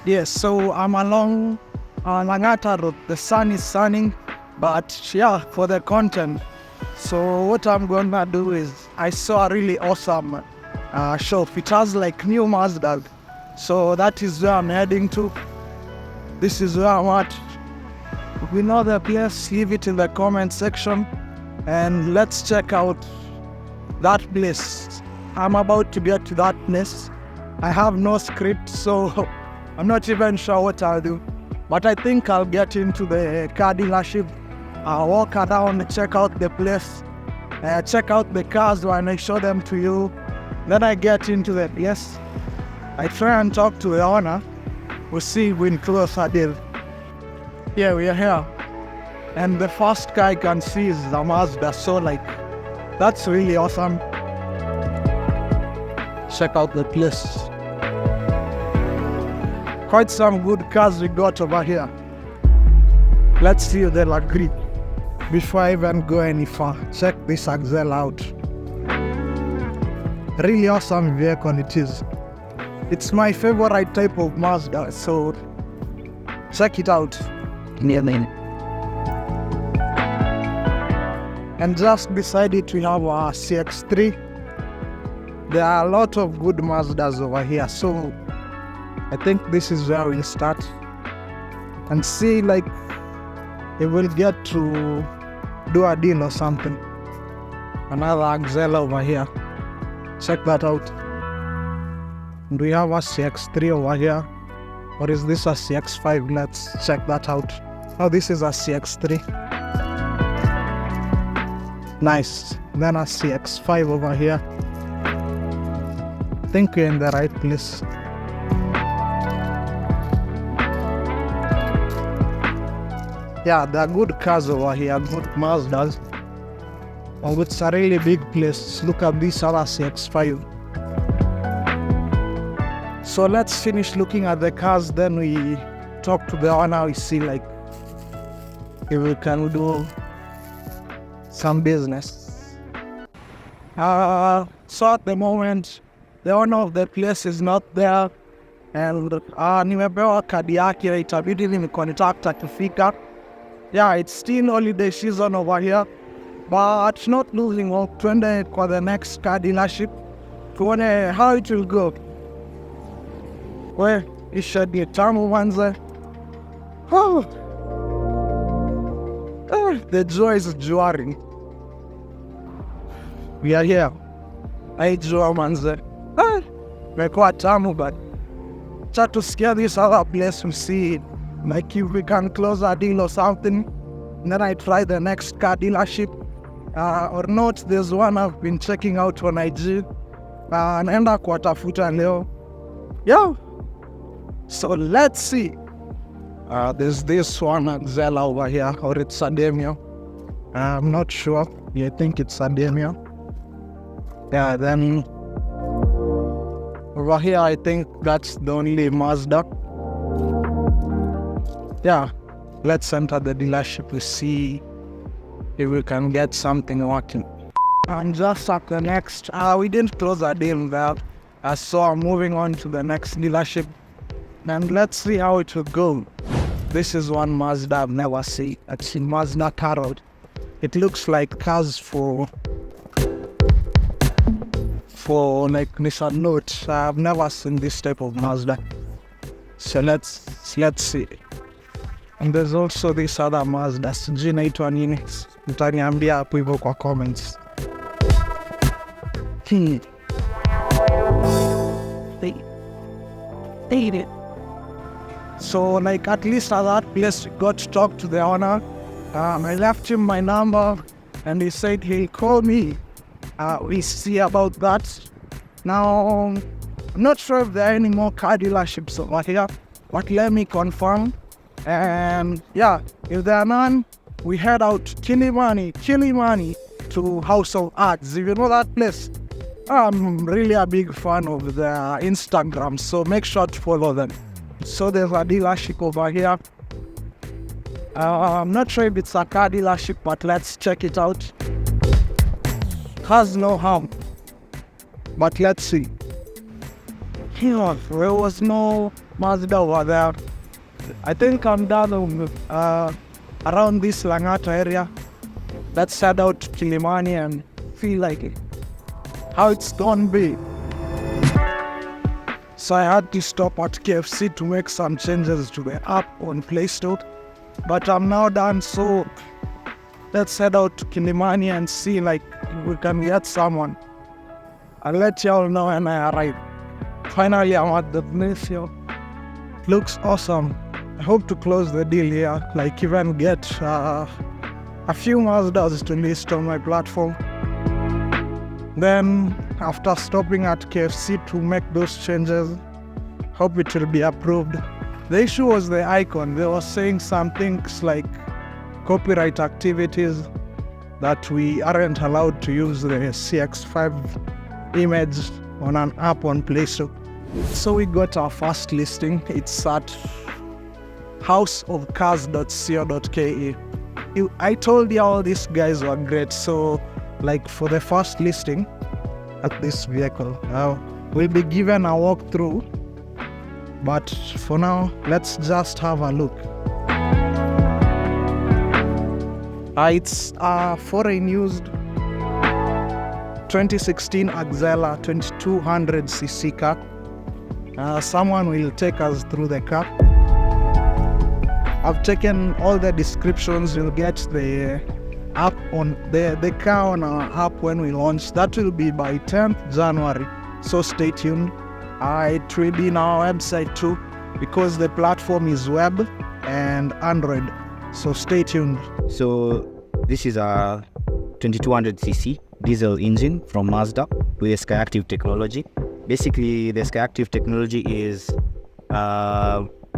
Yes, so I'm along Langata Road. The sun is sunning, but yeah, for the content. So what I'm gonna do is, I saw a really awesome shop. It has like new Mazda. So that is where I'm heading to. This is where I'm at. If we know the place, leave it in the comment section. And let's check out that place. I'm about to get to that place. I have no script, so I'm not even sure what I'll do. But I think I'll get into the car dealership. I'll walk around, check out the place, check out the cars when I show them to you. Then I get into the place. I try and talk to the owner. We'll see if we can close a deal. Yeah, we are here. And the first car I can see is the Mazda, so like, that's really awesome. Check out the place. Quite some good cars we got over here. Let's see if they'll agree. Before I even go any far, check this axle out. Really awesome vehicle it is. It's my favorite type of Mazda, so check it out. And just beside it we have our CX-3. There are a lot of good Mazdas over here, so I think this is where we'll start and see like if we'll get to do a deal or something. Another axle over here. Check that out. Do we have a CX-3 over here? Or is this a CX-5? Let's check that out. Oh, this is a CX-3. Nice. Then a CX-5 over here. I think we're in the right place. Yeah, there are good cars over here, good Mazdas. Oh, it's a really big place. Look at this other CX-5. So let's finish looking at the cars, then we talk to the owner, we see like if we can do some business. So at the moment, the owner of the place is not there, and nimepewa kadi yake, itabidi nimecontact akifika. Yeah, it's still holiday season over here, but not losing hope. Twende kwa the next car dealership, tuone how it will go. We, isha ni tamu manze. The joy is jarring. We are here. I joy manze. Mekwa tamu, but try to scare this other place to see like if we can close a deal or something. And then I try the next car dealership. Or not, there's one I've been checking out on IG. Naenda kuwatafuta leo. Yeah. So let's see. There's this one Xela over here, or it's Sademio. I'm not sure. Yeah, I think it's Sademio. Yeah, then over here I think that's the only Mazda. Yeah, let's enter the dealership to see if we can get something working. And just at the next, we didn't close our deal there. So I'm moving on to the next dealership. And let's see how it will go. This is one Mazda I've never seen. It's in Mazda car road. It looks like cars for like Nissan Note. I've never seen this type of Mazda. So let's see. And there's also this other Mazda. Sijui inaitwa nini. Mtaniambia hapo hivyo kwa comments. So like at least at that place we got to talk to the owner. I left him my number and he said he'll call me. We'll see about that. Now, I'm not sure if there are any more car dealerships over here, but let me confirm. And yeah, if there are none, we head out Kilimani to House of Arts. If you know that place, I'm really a big fan of their Instagram, so make sure to follow them. So there's a dealership over here. I'm not sure if it's a car dealership, but let's check it out. Has no harm, but let's see. Here, there was no Mazda over there. I think I'm done around this Langata area. Let's head out to Kilimani and feel like it. How it's gonna be. So I had to stop at KFC to make some changes to the app on Play Store. But I'm now done, so let's head out to Kilimani and see like if we can get someone. I'll let y'all know when I arrive. Finally, I'm at the place here. Looks awesome. I hope to close the deal here, like even get a few Mazdas to list on my platform. Then, after stopping at KFC to make those changes, hope it will be approved. The issue was the icon. They were saying some things like copyright activities, that we aren't allowed to use the CX5 image on an app on Play Store. So we got our first listing. It's at houseofcars.co.ke. I told you all these guys were great. So like for the first listing at this vehicle, we'll be given a walkthrough. But for now, let's just have a look. It's a foreign used 2016 Axela 2200cc car. Someone will take us through the car. I've taken all the descriptions. You'll get the app on the car on our app when we launch. That will be by 10th January. So stay tuned. It will be on our website too, because the platform is web and Android. So stay tuned. So this is a 2200cc diesel engine from Mazda with the Skyactiv technology. Basically, the Skyactiv technology is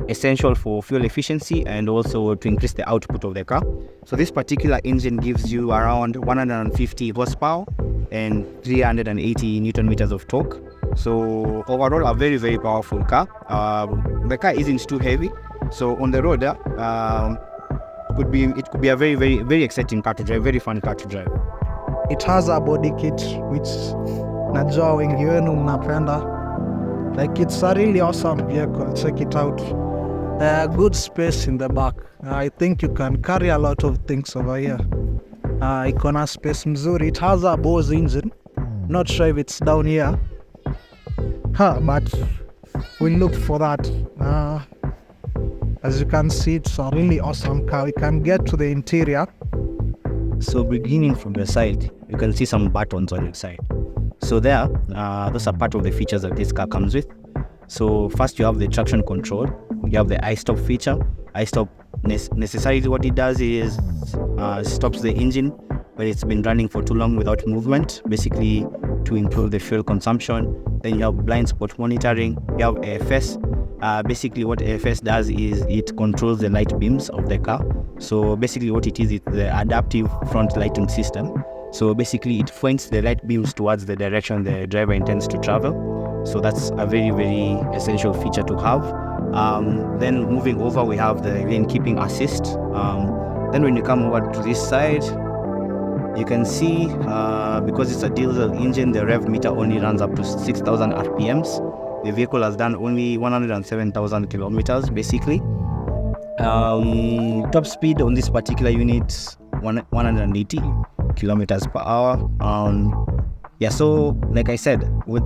essential for fuel efficiency and also to increase the output of the car. So this particular engine gives you around 150 horsepower and 380 Newton meters of torque. So overall, a very, very powerful car. The car isn't too heavy. So on the road, it could be a very, very, very exciting car to drive, very fun car to drive. It has a body kit which najua wengi wenu mnapenda. Like it's a really awesome vehicle. Check it out. Good space in the back. I think you can carry a lot of things over here. Iko na space mzuri. It has a Bose engine. Not sure if it's down here. But we'll look for that. As you can see, it's a really awesome car. We can get to the interior. So beginning from the side, you can see some buttons on the side. So there, those are part of the features that this car comes with. So first you have the traction control. You have the iStop feature. iStop, necessarily what it does is stops the engine when it's been running for too long without movement, basically to improve the fuel consumption. Then you have blind spot monitoring. You have AFS. Basically what AFS does is it controls the light beams of the car. So basically what it is, it's the adaptive front lighting system. So basically it points the light beams towards the direction the driver intends to travel. So that's a very, very essential feature to have. Then moving over, we have the lane keeping assist. Then when you come over to this side, you can see because it's a diesel engine, the rev meter only runs up to 6,000 RPMs. The vehicle has done only 107,000 kilometers basically. Top speed on this particular unit, 180 kilometers per hour. So like I said, with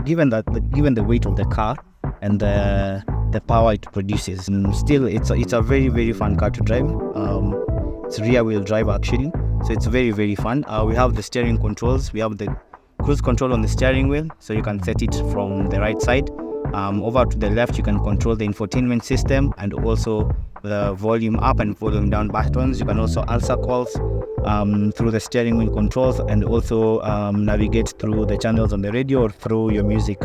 given the weight of the car and the power it produces, still it's a very, very fun car to drive. It's rear wheel drive actually, so it's very, very fun. We have the steering controls. We have the cruise control on the steering wheel, so you can set it from the right side. Over to the left, you can control the infotainment system and also the volume up and volume down buttons. You can also answer calls through the steering wheel controls and also navigate through the channels on the radio or through your music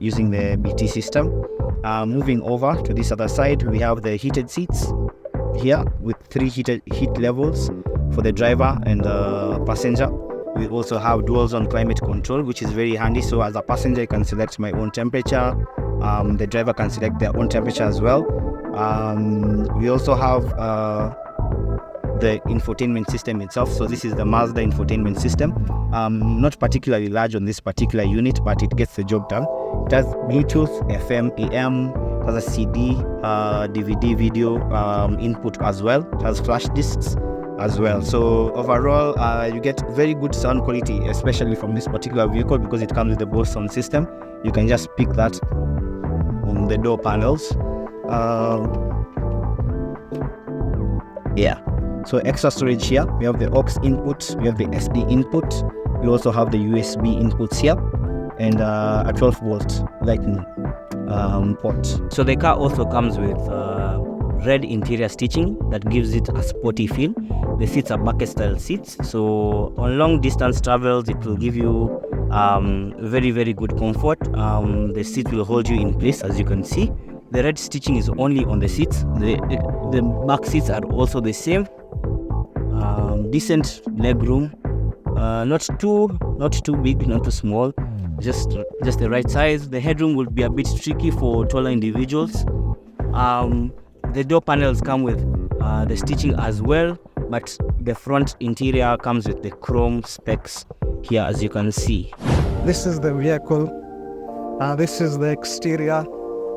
using the BT system. Moving over to this other side, we have the heated seats here with 3 heat levels for the driver and the passenger. We also have dual zone climate control, which is very handy. So as a passenger, I can select my own temperature. The driver can select their own temperature as well. We also have the infotainment system itself. So this is the Mazda infotainment system. Not particularly large on this particular unit, but it gets the job done. It has Bluetooth, FM, AM, it has a CD, DVD, video input as well. It has flash discs as well. So overall, you get very good sound quality, especially from this particular vehicle, because it comes with the Bose sound system. You can just pick that on the door panels. So extra storage here. We have the aux input, we have the SD input, we also have the USB inputs here, and a 12-volt lightning port. So the car also comes with red interior stitching that gives it a sporty feel. The seats are bucket style seats, so on long distance travels it will give you very, very good comfort. The seat will hold you in place, as you can see. The red stitching is only on the seats. The back seats are also the same. Decent leg room, not too big, not too small, just the right size. The headroom will be a bit tricky for taller individuals. The door panels come with the stitching as well, but the front interior comes with the chrome specs here, as you can see. This is the vehicle. This is the exterior.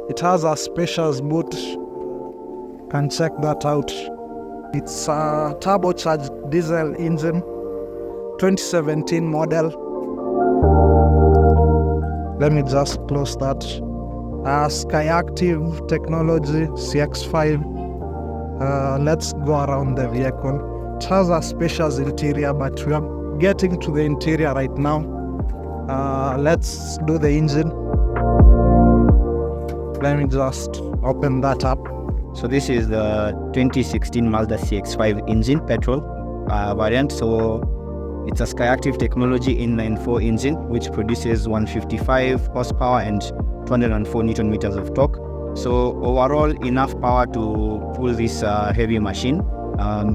It has a spacious boot. Can check that out. It's a turbocharged diesel engine, 2017 model. Let me just close that. Skyactiv technology, CX5. Let's go around the vehicle. It has a spacious interior, but we are getting to the interior right now. Let's do the engine. Let me just open that up. So this is the 2016 Mazda CX-5 engine, petrol variant. So it's a Skyactiv technology inline-4 engine, which produces 155 horsepower and 204 Newton meters of torque. So overall, enough power to pull this heavy machine.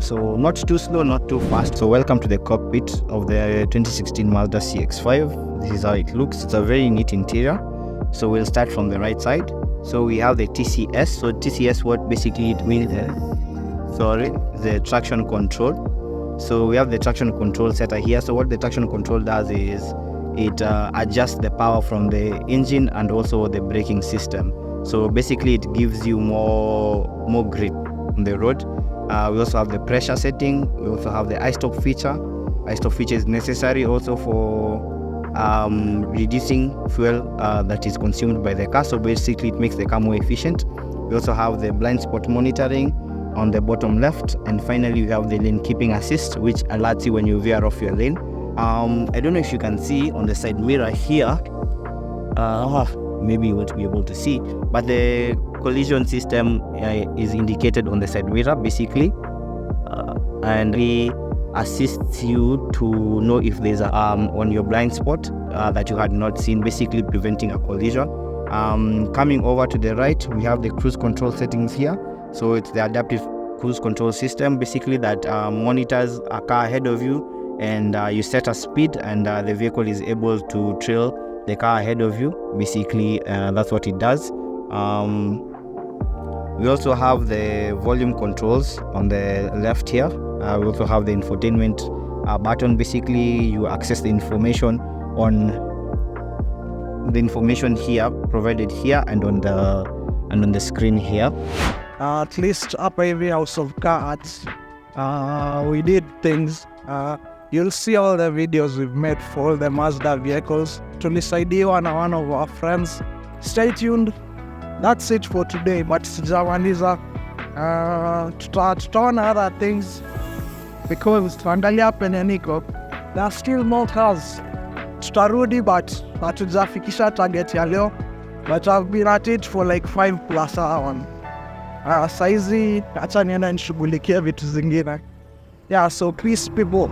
So not too slow, not too fast. So welcome to the cockpit of the 2016 Mazda CX-5. This is how it looks. It's a very neat interior. So we'll start from the right side. So we have the TCS. So TCS, what basically it means, the traction control. So we have the traction control setter here. So what the traction control does is it adjusts the power from the engine and also the braking system. So basically it gives you more grip on the road. We also have the pressure setting. We also have the iStop feature. iStop feature is necessary also for reducing fuel that is consumed by the car. So basically it makes the car more efficient. We also have the blind spot monitoring on the bottom left, and finally we have the lane keeping assist, which alerts you when you veer off your lane. I don't know if you can see on the side mirror here, maybe you won't be able to see, but the collision system is indicated on the side mirror basically, and we assists you to know if there's a on your blind spot that you had not seen, basically preventing a collision. Coming over to the right, we have the cruise control settings here. So it's the adaptive cruise control system basically that monitors a car ahead of you, and you set a speed and the vehicle is able to trail the car ahead of you. Basically that's what it does. We also have the volume controls on the left here. We also have the infotainment button. Basically you access the information here provided here and on the screen here. At least hapa hivi House of Cards, we did things. You'll see all the videos we've made for all the Mazda vehicles. Tulisaidiwa na one of our friends. Stay tuned. That's it for today, but sijamaliza. Tutaona other things because tuangalia penye niko, there are still more cars. Tutarudi, but hatujafikisha target ya leo, but I've been at it for like 5+ hours. Saizi acha nienda nishughulikie vitu zingine. Yeah, so peace people.